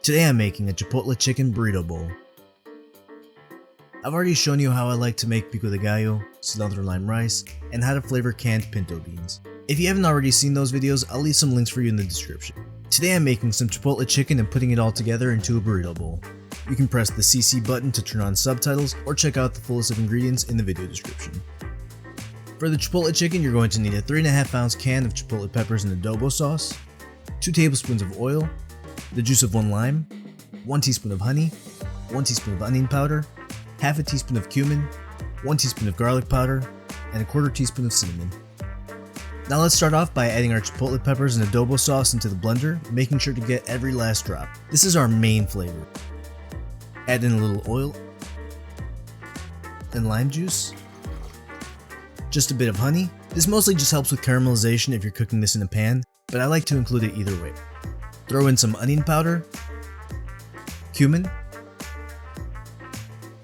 Today I'm making a Chipotle chicken burrito bowl. I've already shown you how I like to make pico de gallo, cilantro lime rice, and how to flavor canned pinto beans. If you haven't already seen those videos, I'll leave some links for you in the description. Today I'm making some Chipotle chicken and putting it all together into a burrito bowl. You can press the CC button to turn on subtitles or check out the full list of ingredients in the video description. For the Chipotle chicken, you're going to need a 3.5 ounce can of Chipotle peppers and adobo sauce, 2 tablespoons of oil, the juice of 1 lime, 1 teaspoon of honey, 1 teaspoon of onion powder, half a teaspoon of cumin, 1 teaspoon of garlic powder, and 1/4 teaspoon of cinnamon. Now let's start off by adding our Chipotle peppers and adobo sauce into the blender, making sure to get every last drop. This is our main flavor. Add in a little oil and lime juice, just a bit of honey. This mostly just helps with caramelization if you're cooking this in a pan, but I like to include it either way. Throw in some onion powder, cumin,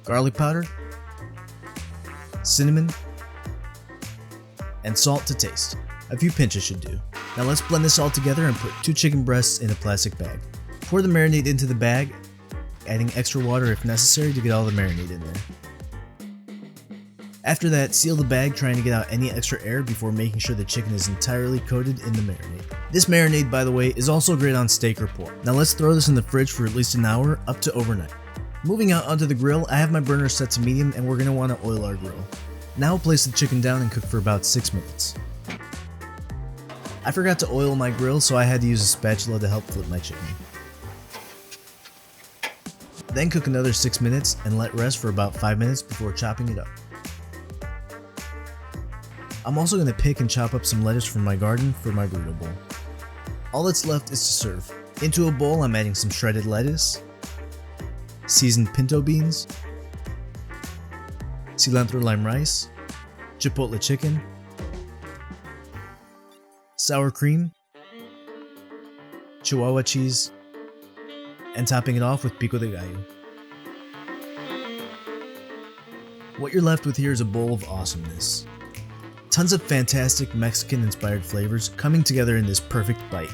garlic powder, cinnamon, and salt to taste. A few pinches should do. Now let's blend this all together and put 2 chicken breasts in a plastic bag. Pour the marinade into the bag, adding extra water if necessary to get all the marinade in there. After that, seal the bag, trying to get out any extra air before making sure the chicken is entirely coated in the marinade. This marinade, by the way, is also great on steak or pork. Now let's throw this in the fridge for at least an hour, up to overnight. Moving out onto the grill, I have my burner set to medium and we're going to want to oil our grill. Now place the chicken down and cook for about 6 minutes. I forgot to oil my grill, so I had to use a spatula to help flip my chicken. Then cook another 6 minutes and let rest for about 5 minutes before chopping it up. I'm also going to pick and chop up some lettuce from my garden for my burrito bowl. All that's left is to serve. Into a bowl, I'm adding some shredded lettuce, seasoned pinto beans, cilantro lime rice, Chipotle chicken, sour cream, chihuahua cheese, and topping it off with pico de gallo. What you're left with here is a bowl of awesomeness. Tons of fantastic Mexican-inspired flavors coming together in this perfect bite.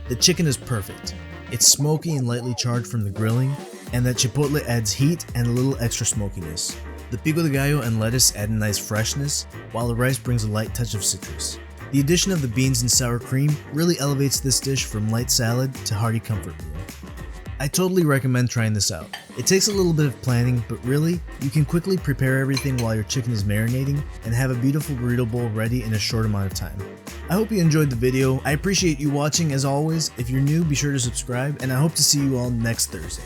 The chicken is perfect. It's smoky and lightly charred from the grilling, and that chipotle adds heat and a little extra smokiness. The pico de gallo and lettuce add a nice freshness, while the rice brings a light touch of citrus. The addition of the beans and sour cream really elevates this dish from light salad to hearty comfort meal. I totally recommend trying this out. It takes a little bit of planning, but really, you can quickly prepare everything while your chicken is marinating and have a beautiful burrito bowl ready in a short amount of time. I hope you enjoyed the video. I appreciate you watching as always. If you're new, be sure to subscribe, and I hope to see you all next Thursday.